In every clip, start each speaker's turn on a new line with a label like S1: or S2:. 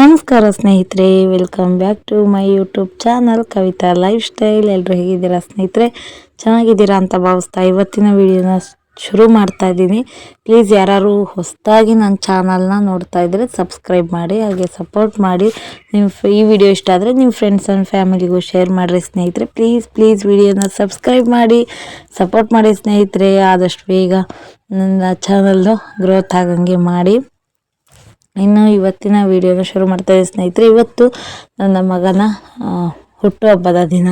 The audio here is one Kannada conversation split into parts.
S1: ನಮಸ್ಕಾರ ಸ್ನೇಹಿತರೆ, welcome back to my YouTube channel Kavitha lifestyle. ಎಲ್ಲರೂ ಹೇಗಿದ್ದೀರಾ ಸ್ನೇಹಿತರೆ? ಚೆನ್ನಾಗಿದ್ದೀರಾ ಅಂತ ಭಾವಿಸ್ತಾ ಇವತ್ತಿನ ವಿಡಿಯೋನ ಶುರು ಮಾಡ್ತಾ ಇದ್ದೀನಿ. ಪ್ಲೀಸ್ ಯಾರು ಹೊಸದಾಗಿ ನನ್ನ ಚಾನಲ್ನ ನೋಡ್ತಾ ಇದ್ದರೆ ಸಬ್ಸ್ಕ್ರೈಬ್ ಮಾಡಿ, ಹಾಗೆ ಸಪೋರ್ಟ್ ಮಾಡಿ. ಈ ವಿಡಿಯೋ ಇಷ್ಟ ಆದರೆ ನಿಮ್ಮ ಫ್ರೆಂಡ್ಸ್ ಆ್ಯಂಡ್ ಫ್ಯಾಮಿಲಿಗೂ ಶೇರ್ ಮಾಡಿರಿ ಸ್ನೇಹಿತರೆ. ಪ್ಲೀಸ್ ವಿಡಿಯೋನ ಸಬ್ಸ್ಕ್ರೈಬ್ ಮಾಡಿ, ಸಪೋರ್ಟ್ ಮಾಡಿ ಸ್ನೇಹಿತರೆ. ಆದಷ್ಟು ಬೇಗ ನನ್ನ ಚಾನಲ್ನು ಗ್ರೋತ್ ಆಗಂಗೆ ಮಾಡಿ. ಇನ್ನು ಇವತ್ತಿನ ವಿಡಿಯೋನ ಶುರು ಮಾಡ್ತಾ ಇದ್ದೀನಿ ಸ್ನೇಹಿತರೆ. ಇವತ್ತು ನನ್ನ ಮಗನ ಹುಟ್ಟುಹಬ್ಬದ ದಿನ,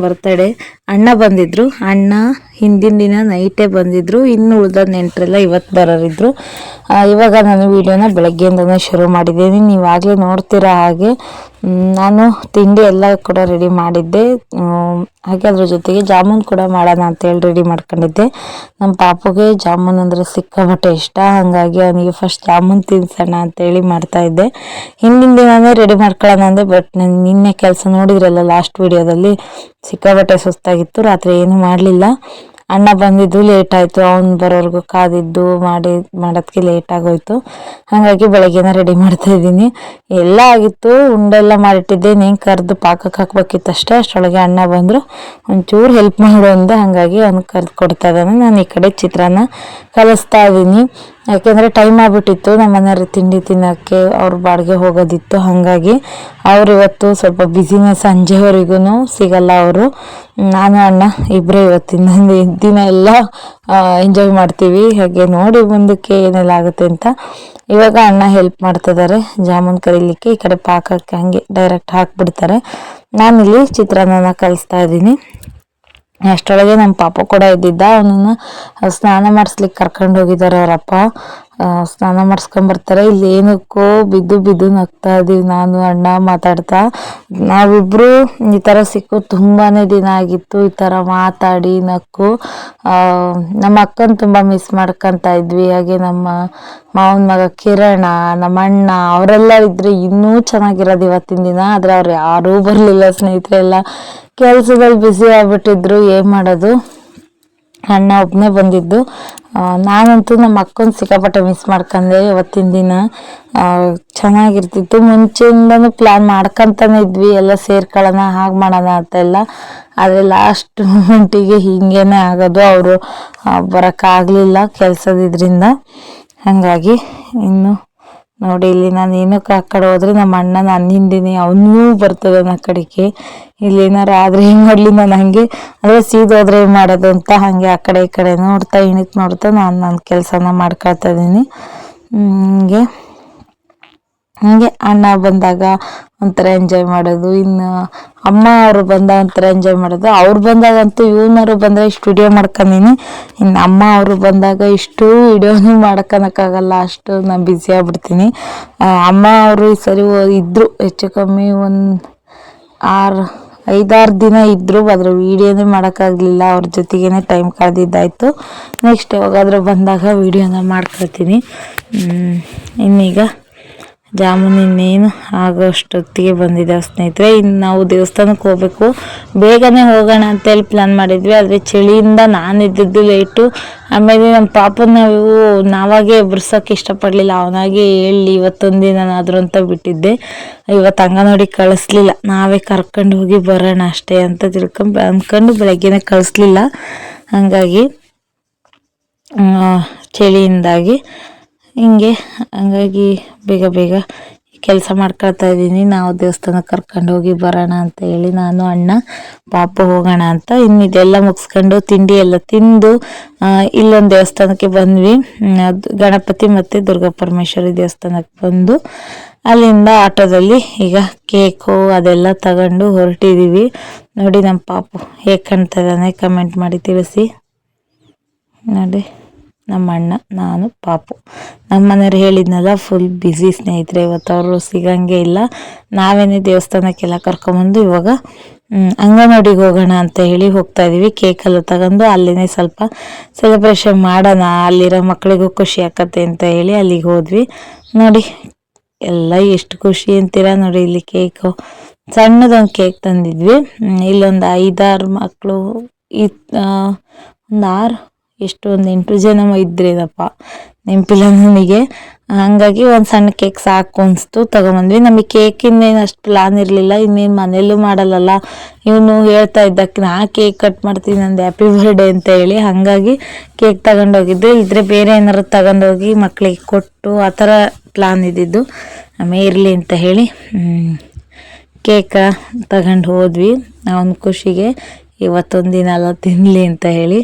S1: ಬರ್ತ್ಡೇ. ಅಣ್ಣ ಬಂದಿದ್ದರು. ಅಣ್ಣ ಹಿಂದಿನ ದಿನ ನೈಟೇ ಬಂದಿದ್ದರು. ಇನ್ನು ಉಳಿದ ನೆಂಟರೆಲ್ಲ ಇವತ್ತು ಬರೋರಿದ್ರು. ಇವಾಗ ನಾನು ವಿಡಿಯೋನ ಬೆಳಗ್ಗೆಯಿಂದನೇ ಶುರು ಮಾಡಿದ್ದೀನಿ. ನೀವಾಗಲೇ ನೋಡ್ತೀರಾ ಹಾಗೆ ನಾನು ತಿಂಡಿ ಎಲ್ಲ ಕೂಡ ರೆಡಿ ಮಾಡಿದ್ದೆ. ಹಾಗೆ ಅದ್ರ ಜೊತೆಗೆ ಜಾಮೂನ್ ಕೂಡ ಮಾಡೋಣ ಅಂತೇಳಿ ರೆಡಿ ಮಾಡ್ಕೊಂಡಿದ್ದೆ. ನಮ್ಮ ಪಾಪುಗೆ ಜಾಮೂನ್ ಅಂದರೆ ಸಿಕ್ಕಾಪಟ್ಟೆ ಇಷ್ಟ. ಹಾಗಾಗಿ ಅವನಿಗೆ ಫಸ್ಟ್ ಜಾಮೂನ್ ತಿನ್ಸೋಣ ಅಂತೇಳಿ ಮಾಡ್ತಾಯಿದ್ದೆ. ಹಿಂದಿನ ದಿನವೇ ರೆಡಿ ಮಾಡ್ಕೊಳ್ಳೋಣ ಅಂದೆ, ಬಟ್ ನಾನು ನಿನ್ನೆ ಕೆಲಸ ನೋಡಿದ್ರಲ್ಲ ಲಾಸ್ಟ್ ವಿಡಿಯೋದಲ್ಲಿ, ಸಿಕ್ಕಾಪಟ್ಟೆ ಸುಸ್ತಾಗಿತ್ತು. ರಾತ್ರಿ ಏನೂ ಮಾಡಲಿಲ್ಲ. ಅಣ್ಣ ಬಂದಿದ್ದು ಲೇಟ್ ಆಯಿತು. ಅವ್ನು ಬರೋರ್ಗು ಕಾದಿದ್ದು ಮಾಡೋದಕ್ಕೆ ಲೇಟ್ ಆಗೋಯ್ತು. ಹಾಗಾಗಿ ಬೆಳಗ್ಗೆನ ರೆಡಿ ಮಾಡ್ತಾ ಇದ್ದೀನಿ. ಎಲ್ಲ ಆಗಿತ್ತು, ಉಂಡೆಲ್ಲ ಮಾಡಿಟ್ಟಿದ್ದೆ. ನೀನು ಕರೆದು ಪಾಕಕ್ಕೆ ಹಾಕ್ಬೇಕಿತ್ತು ಅಷ್ಟೇ. ಅಷ್ಟರೊಳಗೆ ಅಣ್ಣ ಬಂದರು. ಒಂಚೂರು ಹೆಲ್ಪ್ ಮಾಡು ಅಂದೆ. ಹಾಗಾಗಿ ಅವ್ನಿಗೆ ಕರೆದು ಕೊಡ್ತಾ ಇದ್ದಾನೆ. ನಾನು ಈ ಕಡೆ ಚಿತ್ರಾನ್ನ ಕಲಿಸ್ತಾ ಇದ್ದೀನಿ. ಯಾಕೆಂದರೆ ಟೈಮ್ ಆಗಿಬಿಟ್ಟಿತ್ತು. ನಮ್ಮ ಮನೆಯವ್ರಿಗೆ ತಿಂಡಿ ತಿನ್ನೋಕ್ಕೆ ಅವ್ರ ಬಾಡಿಗೆ ಹೋಗೋದಿತ್ತು. ಹಾಗಾಗಿ ಅವ್ರು ಇವತ್ತು ಸ್ವಲ್ಪ ಬ್ಯುಸಿನೇ. ಸಂಜೆವರೆಗೂ ಸಿಗಲ್ಲ ಅವರು. ನಾನು ಅಣ್ಣ ಇಬ್ಬರೇ ಇವತ್ತಿನ ದಿನ ಎಲ್ಲ ಎಂಜಾಯ್ ಮಾಡ್ತೀವಿ. ಹಾಗೆ ನೋಡಿ ಮುಂದಕ್ಕೆ ಏನೆಲ್ಲ ಆಗುತ್ತೆ ಅಂತ. ಇವಾಗ ಅಣ್ಣ ಹೆಲ್ಪ್ ಮಾಡ್ತಿದ್ದಾರೆ ಜಾಮೂನ್ ಕರೀಲಿಕ್ಕೆ. ಈ ಕಡೆ ಪಾಕಕ್ಕೆ ಹಂಗೆ ಡೈರೆಕ್ಟ್ ಹಾಕ್ಬಿಡ್ತಾರೆ. ನಾನಿಲ್ಲಿ ಚಿತ್ರಾನ್ನ ಕಲಿಸ್ತಾ ಇದ್ದೀನಿ. ಅಷ್ಟರೊಳಗೆ ನಮ್ಮ ಪಾಪ ಕೂಡ ಇದ್ದಿದ್ದ. ಅವನನ್ನು ಸ್ನಾನ ಮಾಡಿಸ್ಲಿಕ್ಕೆ ಕರ್ಕೊಂಡು ಹೋಗಿದ್ದಾರೆ ಅವರಪ್ಪ. ಸ್ನಾನ ಮಾಡಿಸ್ಕೊಂಬರ್ತಾರೆ. ಇಲ್ಲಿ ಏನಕ್ಕೋ ಬಿದ್ದು ನಗ್ತಾ ಇದ್ದೀವಿ ನಾನು ಅಣ್ಣ ಮಾತಾಡ್ತಾ. ನಾವಿಬ್ಬರು ಈ ಥರ ಸಿಕ್ಕು ತುಂಬಾ ದಿನ ಆಗಿತ್ತು. ಈ ಥರ ಮಾತಾಡಿ ನಕ್ಕು ನಮ್ಮ ಅಕ್ಕನ ತುಂಬ ಮಿಸ್ ಮಾಡ್ಕೊತಾ ಇದ್ವಿ. ಹಾಗೆ ನಮ್ಮ ಮಾವನ ಮಗ ಕಿರಣ, ನಮ್ಮ ಅಣ್ಣ ಅವರೆಲ್ಲ ಇದ್ರೆ ಇನ್ನೂ ಚೆನ್ನಾಗಿರೋದು ಇವತ್ತಿನ ದಿನ. ಆದರೆ ಅವ್ರು ಯಾರೂ ಬರಲಿಲ್ಲ ಸ್ನೇಹಿತರೆ. ಎಲ್ಲ ಕೆಲಸದಲ್ಲಿ ಬ್ಯುಸಿ ಆಗಿಬಿಟ್ಟಿದ್ರು. ಏನು ಮಾಡೋದು, ಅಣ್ಣ ಒಬ್ಬನೇ ಬಂದಿದ್ದು. ನಾನಂತೂ ನಮ್ಮ ಅಕ್ಕನ ಸಿಕ್ಕಾಪಟ್ಟೆ ಮಿಸ್ ಮಾಡ್ಕೊಂಡೆ ಇವತ್ತಿನ ದಿನ. ಚೆನ್ನಾಗಿರ್ತಿತ್ತು. ಮುಂಚೆಯಿಂದನೂ ಪ್ಲ್ಯಾನ್ ಮಾಡ್ಕೊತಾನೆ ಇದ್ವಿ, ಎಲ್ಲ ಸೇರ್ಕೊಳ್ಳೋಣ ಹಾಗೆ ಮಾಡೋಣ ಅಂತೆಲ್ಲ. ಆದರೆ ಲಾಸ್ಟ್ ಮೂಮೆಂಟಿಗೆ ಹೀಗೇನೆ ಆಗೋದು. ಅವರು ಬರೋಕ್ಕಾಗಲಿಲ್ಲ ಕೆಲಸದಿದ್ರಿಂದ. ಹಾಗಾಗಿ ಇನ್ನು ನೋಡಿ, ಇಲ್ಲಿ ನಾನು ಏನಕ್ಕೆ ಆ ಕಡೆ ಹೋದರೆ ನಮ್ಮ ಅಣ್ಣ ನಾನು ಹಿಂದಿನಿ, ಅವನೂ ಬರ್ತದೆ ಆ ಕಡೆಗೆ. ಇಲ್ಲಿ ಏನಾರು ಆದರೆ ಹೆಂಗೆ ಮಾಡಲಿ, ನಾನು ಹಾಗೆ ಅಂದರೆ ಸೀದೋದ್ರೆ ಏನು ಮಾಡೋದು ಅಂತ ಹಾಗೆ ಆ ಕಡೆ ಈ ಕಡೆ ನೋಡ್ತಾ ನೋಡ್ತಾ ನಾನು ನನ್ನ ಕೆಲಸನ ಮಾಡ್ಕೊಳ್ತಾ ಇದ್ದೀನಿ. ಹಾಗೆ ಅಣ್ಣ ಬಂದಾಗ ಒಂಥರ ಎಂಜಾಯ್ ಮಾಡೋದು, ಇನ್ನು ಅಮ್ಮ ಅವರು ಬಂದಾಗ ಒಂಥರ ಎಂಜಾಯ್ ಮಾಡೋದು. ಅವ್ರು ಬಂದಾಗಂತೂ ಇವನವರು ಬಂದರೆ ಇಷ್ಟು ವಿಡಿಯೋ ಮಾಡ್ಕೊಂಡಿನಿ. ಇನ್ನು ಅಮ್ಮ ಅವರು ಬಂದಾಗ ಇಷ್ಟು ವಿಡಿಯೋನೂ ಮಾಡ್ಕೊಳಕ್ಕಾಗಲ್ಲ, ಅಷ್ಟು ನಾನು ಬ್ಯುಸಿ ಆಗ್ಬಿಡ್ತೀನಿ. ಅಮ್ಮ ಅವರು ಈ ಸರಿ ಇದ್ದರು, ಹೆಚ್ಚು ಕಮ್ಮಿ ಒಂದು 5-6 ದಿನ ಇದ್ದರು. ಆದರೆ ವೀಡಿಯೋನೇ ಮಾಡೋಕ್ಕಾಗಲಿಲ್ಲ. ಅವ್ರ ಜೊತೆಗೇ ಟೈಮ್ ಕಳೆದಿದ್ದಾಯಿತು. ನೆಕ್ಸ್ಟ್ ಯಾವಾಗಾದರೂ ಬಂದಾಗ ವೀಡಿಯೋನ ಮಾಡ್ಕೊಳ್ತೀನಿ. ಇನ್ನೀಗ ಜಾಮೂನ್ ಇನ್ನೇನು ಆಗೋಷ್ಟೊತ್ತಿಗೆ ಬಂದಿದ್ದಾವೆ ಸ್ನೇಹಿತರೆ. ಇನ್ನು ನಾವು ದೇವಸ್ಥಾನಕ್ಕೆ ಹೋಗಬೇಕು. ಬೇಗನೆ ಹೋಗೋಣ ಅಂತೇಳಿ ಪ್ಲ್ಯಾನ್ ಮಾಡಿದ್ವಿ. ಆದರೆ ಚಳಿಯಿಂದ ನಾನು ಇದ್ದಿದ್ದು ಲೇಟು. ಆಮೇಲೆ ನಮ್ಮ ಪಾಪನ ನಾವಾಗೆ ಎಬ್ಬಿಸೋಕೆ ಇಷ್ಟಪಡಲಿಲ್ಲ. ಅವನಾಗೆ ಹೇಳಿ ಇವತ್ತೊಂದು ದಿನನಾದರೂ ಅಂತ ಬಿಟ್ಟಿದ್ದೆ. ಇವತ್ತು ಅಂಗನವಾಡಿ ಕಳಿಸ್ಲಿಲ್ಲ, ನಾವೇ ಕರ್ಕೊಂಡು ಹೋಗಿ ಬರೋಣ ಅಷ್ಟೇ ಅಂತ ಅಂದ್ಕೊಂಡು ಬೆಳಗ್ಗೆನೇ ಕಳಿಸ್ಲಿಲ್ಲ. ಹಾಗಾಗಿ ಚಳಿಯಿಂದಾಗಿ ಹಂಗಾಗಿ ಬೇಗ ಕೆಲಸ ಮಾಡ್ಕೊಳ್ತಾ ಇದ್ದೀನಿ. ನಾವು ದೇವಸ್ಥಾನಕ್ಕೆ ಕರ್ಕೊಂಡು ಹೋಗಿ ಬರೋಣ ಅಂತ ಹೇಳಿ ನಾನು ಅಣ್ಣ ಪಾಪ ಹೋಗೋಣ ಅಂತ. ಇನ್ನು ಇದೆಲ್ಲ ಮುಗಿಸ್ಕೊಂಡು ತಿಂಡಿ ಎಲ್ಲ ತಿಂದು ಇಲ್ಲೊಂದು ದೇವಸ್ಥಾನಕ್ಕೆ ಬಂದ್ವಿ. ಗಣಪತಿ ಮತ್ತು ದುರ್ಗಾ ಪರಮೇಶ್ವರಿ ದೇವಸ್ಥಾನಕ್ಕೆ ಬಂದು ಅಲ್ಲಿಂದ ಆಟೋದಲ್ಲಿ ಈಗ ಕೇಕು ಅದೆಲ್ಲ ತಗೊಂಡು ಹೊರಟಿದ್ದೀವಿ. ನೋಡಿ ನಮ್ಮ ಪಾಪು ಹೇಗೆ ಕಾಣ್ತಾ ಇದ್ದಾನೆ ಕಮೆಂಟ್ ಮಾಡಿ ತಿಳಿಸಿ. ನೋಡಿ ನಮ್ಮ ಅಣ್ಣ, ನಾನು, ಪಾಪು. ನಮ್ಮ ಮನೆಯವ್ರು ಹೇಳಿದ್ನಲ್ಲ, ಫುಲ್ ಬ್ಯುಸಿ ಸ್ನೇಹಿತರೆ. ಇವತ್ತು ಅವರು ಸಿಗಂಗೆ ಇಲ್ಲ. ನಾವೇನೇ ದೇವಸ್ಥಾನಕ್ಕೆಲ್ಲ ಕರ್ಕೊಂಬಂದು ಇವಾಗ ಅಂಗನವಾಡಿಗೆ ಹೋಗೋಣ ಅಂತ ಹೇಳಿ ಹೋಗ್ತಾ ಇದ್ದೀವಿ. ಕೇಕೆಲ್ಲ ತಗೊಂಡು ಅಲ್ಲಿನೇ ಸ್ವಲ್ಪ ಸೆಲೆಬ್ರೇಷನ್ ಮಾಡೋಣ, ಅಲ್ಲಿರೋ ಮಕ್ಕಳಿಗೂ ಖುಷಿ ಆಕತ್ತೆ ಅಂತ ಹೇಳಿ ಅಲ್ಲಿಗೆ ಹೋದ್ವಿ. ನೋಡಿ ಎಲ್ಲ ಎಷ್ಟು ಖುಷಿ ಅಂತೀರಾ. ನೋಡಿ ಇಲ್ಲಿ ಕೇಕು, ಸಣ್ಣದೊಂದು ಕೇಕ್ ತಂದಿದ್ವಿ. ಇಲ್ಲೊಂದು 5-6 ಮಕ್ಕಳು, ಒಂದು 6 ಎಷ್ಟು ಒಂದು 8 ಜನ ಇದ್ರೇನಪ್ಪ, ನೆನಪಿಲ್ಲ ನನಗೆ. ಹಂಗಾಗಿ ಒಂದು ಸಣ್ಣ ಕೇಕ್ ಸಾಕು ಅನಿಸ್ತು, ತಗೊಂಬಂದ್ವಿ. ನಮಗೆ ಕೇಕಿಂದೇನು ಅಷ್ಟು ಪ್ಲಾನ್ ಇರಲಿಲ್ಲ, ಇನ್ನೇನು ಮನೆಯಲ್ಲೂ ಮಾಡಲ್ಲಲ್ಲ. ಇವನು ಹೇಳ್ತಾ ಇದ್ದಕ್ಕೆ ನಾ ಕೇಕ್ ಕಟ್ ಮಾಡ್ತೀನಿ ನಂದು ಹ್ಯಾಪಿ ಬರ್ಡೇ ಅಂತ ಹೇಳಿ, ಹಾಗಾಗಿ ಕೇಕ್ ತಗೊಂಡೋಗಿದ್ದು. ಇದ್ರೆ ಬೇರೆ ಏನಾರು ತಗೊಂಡೋಗಿ ಮಕ್ಕಳಿಗೆ ಕೊಟ್ಟು ಆ ಥರ ಪ್ಲಾನ್ ಇದ್ದಿದ್ದು. ಆಮೇಲೆ ಇರಲಿ ಅಂತ ಹೇಳಿ ಕೇಕ ತಗೊಂಡು ಹೋದ್ವಿ. ಅವನ ಖುಷಿಗೆ ಇವತ್ತೊಂದು ದಿನ ಎಲ್ಲ ತಿನ್ನಲಿ ಅಂತ ಹೇಳಿ.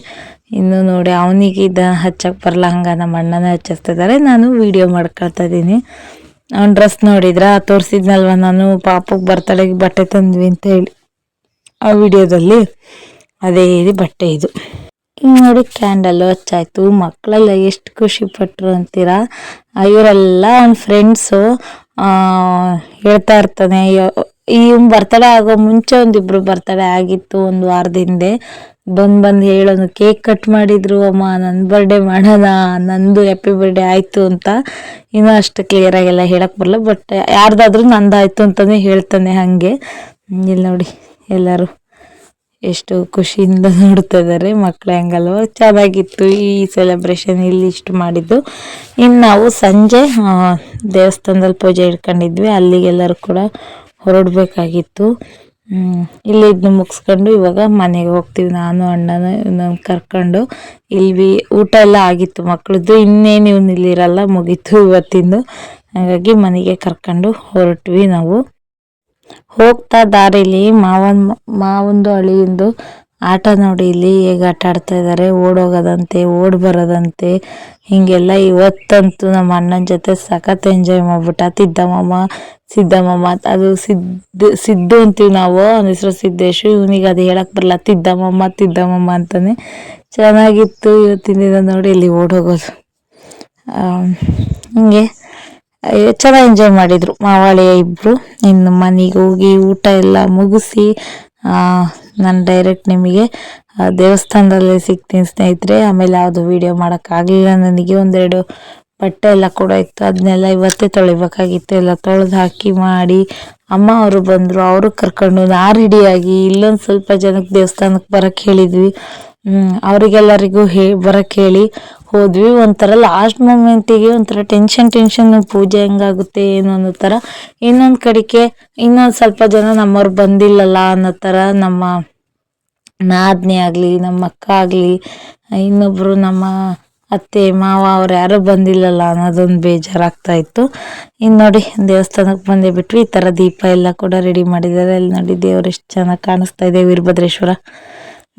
S1: ಇನ್ನು ನೋಡಿ ಅವನಿಗೆ ಹಚ್ಚಕ್ಕೆ ಬರಲ್ಲ, ಹಂಗೆ ನಮ್ಮ ಅಣ್ಣನ ಹಚ್ಚಿಸ್ತಿದ್ದಾರೆ, ನಾನು ವಿಡಿಯೋ ಮಾಡ್ಕೊಳ್ತಾ ಇದ್ದೀನಿ. ಅವ್ನ ಡ್ರೆಸ್ ನೋಡಿದ್ರ ತೋರಿಸಿದ್ನಲ್ವ ನಾನು, ಪಾಪಗೆ ಬರ್ತಡೆಗೆ ಬಟ್ಟೆ ತಂದ್ವಿ ಅಂತ ಹೇಳಿ ಆ ವಿಡಿಯೋದಲ್ಲಿ, ಅದೇ ಬಟ್ಟೆ ಇದು. ಈಗ ನೋಡಿ ಕ್ಯಾಂಡಲ್ಲು ಹಚ್ಚಾಯ್ತು. ಮಕ್ಕಳೆಲ್ಲ ಎಷ್ಟು ಖುಷಿ ಪಟ್ಟರು ಅಂತೀರಾ. ಇವರೆಲ್ಲ ಅವ್ನ ಫ್ರೆಂಡ್ಸು ಹೇಳ್ತಾ ಇರ್ತಾನೆ. ಇವ್ನ ಬರ್ತಡೇ ಆಗೋ ಮುಂಚೆ ಒಂದಿಬ್ರು ಬರ್ತಡೇ ಆಗಿತ್ತು, ಒಂದು ವಾರದ ಹಿಂದೆ. ಬಂದು ಹೇಳೋನು, ಕೇಕ್ ಕಟ್ ಮಾಡಿದ್ರು ಅಮ್ಮ, ನನ್ನ ಬರ್ಡೇ ಮಾಡೋಣ, ನಂದು ಹ್ಯಾಪಿ ಬರ್ಡೇ ಆಯಿತು ಅಂತ. ಇನ್ನೂ ಅಷ್ಟು ಕ್ಲಿಯರಾಗೆಲ್ಲ ಹೇಳಕ್ಕೆ ಬರಲ್ಲ, ಬಟ್ ಯಾರ್ದಾದ್ರೂ ನಂದಾಯಿತು ಅಂತಲೇ ಹೇಳ್ತಾನೆ. ಹಾಗೆ ಇಲ್ಲಿ ನೋಡಿ ಎಲ್ಲರೂ ಎಷ್ಟು ಖುಷಿಯಿಂದ ನೋಡ್ತಾ ಇದ್ದಾರೆ. ಮಕ್ಕಳು ಹೆಂಗಲ್ವ, ಚೆನ್ನಾಗಿತ್ತು ಈ ಸೆಲೆಬ್ರೇಷನ್ ಇಲ್ಲಿ ಇಷ್ಟು ಮಾಡಿದ್ದು. ಇನ್ನು ನಾವು ಸಂಜೆ ದೇವಸ್ಥಾನದಲ್ಲಿ ಪೂಜೆ ಇಟ್ಕೊಂಡಿದ್ವಿ, ಅಲ್ಲಿಗೆಲ್ಲರೂ ಕೂಡ ಹೊರಡಬೇಕಾಗಿತ್ತು. ಇಲ್ಲಿ ಇದನ್ನು ಮುಗಿಸ್ಕೊಂಡು ಇವಾಗ ಮನೆಗೆ ಹೋಗ್ತೀವಿ. ನಾನು ಅಣ್ಣನ ಕರ್ಕೊಂಡು. ಇಲ್ಲಿ ಊಟ ಎಲ್ಲ ಆಗಿತ್ತು ಮಕ್ಕಳದ್ದು, ಇನ್ನೇನು ಇವನು ಇಲ್ಲಿರಲ್ಲ, ಮುಗೀತು ಇವತ್ತಿಂದು. ಹಾಗಾಗಿ ಮನೆಗೆ ಕರ್ಕೊಂಡು ಹೊರಟ್ವಿ ನಾವು. ಹೋಗ್ತಾ ದಾರಿಲಿ ಮಾವಂದು ಅಳಿಯಂದು ಆಟ ನೋಡಿ, ಇಲ್ಲಿ ಹೇಗೆ ಆಟ ಆಡ್ತಾ ಇದ್ದಾರೆ. ಓಡೋಗೋದಂತೆ, ಓಡ್ ಬರೋದಂತೆ, ಹೀಗೆಲ್ಲ. ಇವತ್ತಂತೂ ನಮ್ಮ ಅಣ್ಣನ ಜೊತೆ ಸಖತ್ ಎಂಜಾಯ್ ಮಾಡ್ಬಿಟ್ಟ. ಸಿದ್ದಮ್ಮ ಅದು ಸಿದ್ದು ಅಂತೀವಿ ನಾವು, ಅವನ ಹೆಸರು ಸಿದ್ದೇಶು. ಇವನಿಗೆ ಅದು ಹೇಳಕ್ಕೆ ಬರಲ್ಲ, ತಿದ್ದಮ್ಮ ಅಂತಾನೆ. ಚೆನ್ನಾಗಿತ್ತು ಇವತ್ತಿನ ದಿನ ನೋಡಿ ಇಲ್ಲಿ ಓಡೋಗೋದು. ಹಿಂಗೆ ಚೆನ್ನಾಗಿ ಎಂಜಾಯ್ ಮಾಡಿದರು ಮಾವಾಳಿಯ ಇಬ್ಬರು. ಇನ್ನು ಮನೆಗೆ ಹೋಗಿ ಊಟ ಎಲ್ಲ ಮುಗಿಸಿ ನಾನು ಡೈರೆಕ್ಟ್ ನಿಮಗೆ ದೇವಸ್ಥಾನದಲ್ಲೇ ಸಿಗ್ತೀನಿ ಸ್ನೇಹಿತರೆ. ಆಮೇಲೆ ಯಾವುದು ವೀಡಿಯೋ ಮಾಡೋಕ್ಕಾಗಲಿಲ್ಲ ನನಗೆ. ಒಂದೆರಡು ಬಟ್ಟೆ ಎಲ್ಲ ಕೂಡ ಇತ್ತು, ಅದನ್ನೆಲ್ಲ ಇವತ್ತೇ ತೊಳಿಬೇಕಾಗಿತ್ತು. ಎಲ್ಲ ತೊಳೆದು ಹಾಕಿ ಮಾಡಿ ಅಮ್ಮ ಅವರು ಬಂದರು, ಅವರು ಕರ್ಕೊಂಡು ನಾ ರೆಡಿಯಾಗಿ ಇಲ್ಲೊಂದು ಸ್ವಲ್ಪ ಜನಕ್ಕೆ ದೇವಸ್ಥಾನಕ್ಕೆ ಬರೋಕ್ಕೆ ಹೇಳಿದ್ವಿ. ಅವರಿಗೆಲ್ಲರಿಗೂ ಬರೋಕ್ಕೆ ಹೇಳಿ ಹೋದ್ವಿ. ಒಂಥರ ಲಾಸ್ಟ್ ಮೂಮೆಂಟಿಗೆ ಒಂಥರ ಟೆನ್ಷನ್ ಪೂಜೆ ಹೆಂಗಾಗುತ್ತೆ ಏನೋ ಅನ್ನೋ ಥರ. ಇನ್ನೊಂದು ಕಡೆಗೆ ಇನ್ನೊಂದು ಸ್ವಲ್ಪ ಜನ ನಮ್ಮವ್ರು ಬಂದಿಲ್ಲಲ್ಲ ಅನ್ನೋ ಥರ, ನಮ್ಮ ನಾದಿನಿ ಆಗಲಿ, ನಮ್ಮ ಅಕ್ಕ ಆಗಲಿ, ಇನ್ನೊಬ್ಬರು ನಮ್ಮ ಅತ್ತೆ ಮಾವ ಅವ್ರು ಯಾರೂ ಬಂದಿಲ್ಲಲ್ಲ ಅನ್ನೋದೊಂದು ಬೇಜಾರಾಗ್ತಾ ಇತ್ತು. ಇನ್ನು ನೋಡಿ ದೇವಸ್ಥಾನಕ್ಕೆ ಬಂದೇ ಬಿಟ್ವಿ. ಈ ಥರ ದೀಪ ಎಲ್ಲ ಕೂಡ ರೆಡಿ ಮಾಡಿದ್ದಾರೆ. ಅಲ್ಲಿ ನೋಡಿ ದೇವ್ರು ಎಷ್ಟು ಚೆನ್ನಾಗಿ ಕಾಣಿಸ್ತಾ ಇದೆ, ವೀರಭದ್ರೇಶ್ವರ.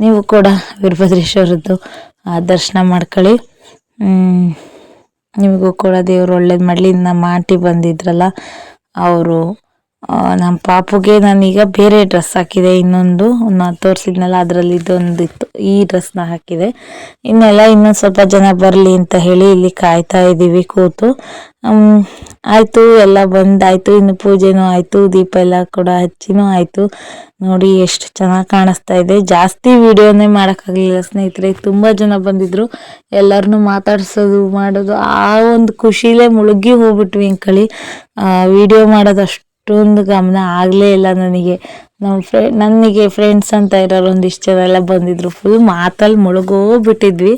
S1: ನೀವು ಕೂಡ ವೀರಭದ್ರೇಶ್ವರದ್ದು ದರ್ಶನ ಮಾಡ್ಕೊಳ್ಳಿ. ನಿಮಗೂ ಕೂಡ ದೇವರು ಒಳ್ಳೇದು ಮಾಡಲಿ. ನಮ್ಮ ಆಂಟಿ ಬಂದಿದ್ರಲ್ಲ ಅವರು, ನಮ್ಮ ಪಾಪುಗೆ ನಾನೀಗ ಬೇರೆ ಡ್ರೆಸ್ ಹಾಕಿದೆ. ಇನ್ನೊಂದು ನಾನು ತೋರಿಸಿದ್ನಲ್ಲ ಅದರಲ್ಲಿ ಇದೊಂದಿತ್ತು, ಈ ಡ್ರೆಸ್ನ ಹಾಕಿದೆ. ಇನ್ನೊಂದು ಸ್ವಲ್ಪ ಜನ ಬರಲಿ ಅಂತ ಹೇಳಿ ಇಲ್ಲಿ ಕಾಯ್ತಾ ಇದ್ದೀವಿ ಕೂತು. ಆಯಿತು, ಎಲ್ಲ ಬಂದಾಯಿತು. ಇನ್ನು ಪೂಜೆನೂ ಆಯಿತು, ದೀಪ ಎಲ್ಲ ಕೂಡ ಹಚ್ಚಿನೂ ಆಯಿತು. ನೋಡಿ ಎಷ್ಟು ಚೆನ್ನಾಗಿ ಕಾಣಿಸ್ತಾ ಇದೆ. ಜಾಸ್ತಿ ವಿಡಿಯೋನೇ ಮಾಡೋಕ್ಕಾಗಲಿಲ್ಲ ಸ್ನೇಹಿತರೆ, ತುಂಬ ಜನ ಬಂದಿದ್ದರು. ಎಲ್ಲರನ್ನೂ ಮಾತಾಡ್ಸೋದು ಮಾಡೋದು, ಆ ಒಂದು ಖುಷಿಲೇ ಮುಳುಗಿ ಹೋಗ್ಬಿಟ್ವಿ ಅಂಕಳಿ. ವಿಡಿಯೋ ಮಾಡೋದು ಅಷ್ಟೊಂದು ಗಮನ ಆಗಲೇ ಇಲ್ಲ ನನಗೆ. ನನಗೆ ಫ್ರೆಂಡ್ಸ್ ಅಂತ ಇರೋರು ಒಂದಿಷ್ಟು ಜನ ಎಲ್ಲ ಬಂದಿದ್ರು. ಫುಲ್ ಮಾತಲ್ಲಿ ಮುಳುಗೋಗ್ಬಿಟ್ಟಿದ್ವಿ.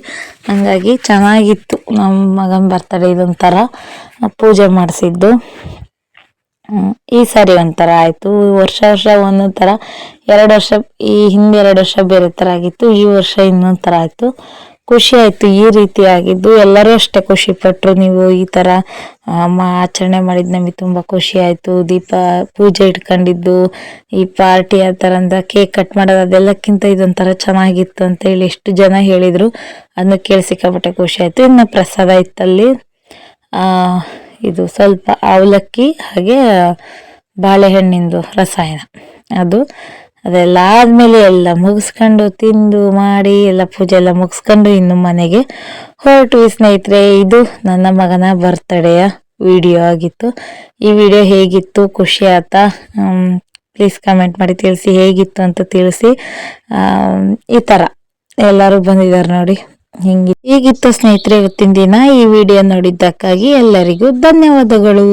S1: ಹಾಗಾಗಿ ಚೆನ್ನಾಗಿತ್ತು. ನಮ್ಮ ಮಗನ ಬರ್ತಡೇ ಇದೊಂಥರ ಪೂಜೆ ಮಾಡಿಸಿದ್ದು. ಈ ಸಾರಿ ಒಂಥರ ಆಯಿತು. ವರ್ಷ ಒಂದೊಂದು ಥರ. 2 ವರ್ಷ ಈ ಹಿಂದೆ 2 ವರ್ಷ ಬೇರೆ ಥರ ಆಗಿತ್ತು, ಈ ವರ್ಷ ಇನ್ನೊಂದು ಥರ ಆಯಿತು. ಖುಷಿ ಆಯಿತು ಈ ರೀತಿ ಆಗಿದ್ದು. ಎಲ್ಲರೂ ಅಷ್ಟೇ ಖುಷಿ ಪಟ್ಟರು. ನೀವು ಈ ಥರ ಆಚರಣೆ ಮಾಡಿದ್ದು ನಮಗೆ ತುಂಬ ಖುಷಿ ಆಯಿತು. ದೀಪ ಪೂಜೆ ಇಟ್ಕೊಂಡಿದ್ದು, ಈ ಪಾರ್ಟಿ ಆ ಥರ ಅಂತ ಕೇಕ್ ಕಟ್ ಮಾಡೋದು, ಅದೆಲ್ಲಕ್ಕಿಂತ ಇದೊಂಥರ ಚೆನ್ನಾಗಿತ್ತು ಅಂತೇಳಿ ಎಷ್ಟು ಜನ ಹೇಳಿದರು. ಅದನ್ನ ಕೇಳಿ ಸಿಕ್ಕಾಪಟ್ಟೆ ಖುಷಿ ಆಯಿತು. ಇನ್ನು ಪ್ರಸಾದ ಇತ್ತಲ್ಲಿ ಇದು ಸ್ವಲ್ಪ ಅವಲಕ್ಕಿ, ಹಾಗೆ ಬಾಳೆಹಣ್ಣಿಂದು ರಸಾಯನ, ಅದೆಲ್ಲ ಆದಮೇಲೆ ಎಲ್ಲ ಮುಗಿಸ್ಕೊಂಡು ತಿಂದು ಮಾಡಿ ಎಲ್ಲ ಪೂಜೆ ಎಲ್ಲ ಮುಗಿಸ್ಕೊಂಡು ಇನ್ನು ಮನೆಗೆ ಹೊರಟ್ವಿ ಸ್ನೇಹಿತರೆ. ಇದು ನನ್ನ ಮಗನ ಬರ್ತಡೆಯ ವಿಡಿಯೋ ಆಗಿತ್ತು. ಈ ವಿಡಿಯೋ ಹೇಗಿತ್ತು, ಖುಷಿ ಆಯ್ತಾ? ಪ್ಲೀಸ್ ಕಮೆಂಟ್ ಮಾಡಿ ತಿಳಿಸಿ, ಹೇಗಿತ್ತು ಅಂತ ತಿಳಿಸಿ. ಈ ಥರ ಎಲ್ಲರೂ ಬಂದಿದ್ದಾರೆ ನೋಡಿ. ಹೀಗಿತ್ತು ಸ್ನೇಹಿತರೆ ಇವತ್ತಿನ ದಿನ. ಈ ವಿಡಿಯೋ ನೋಡಿದ್ದಕ್ಕಾಗಿ ಎಲ್ಲರಿಗೂ ಧನ್ಯವಾದಗಳು.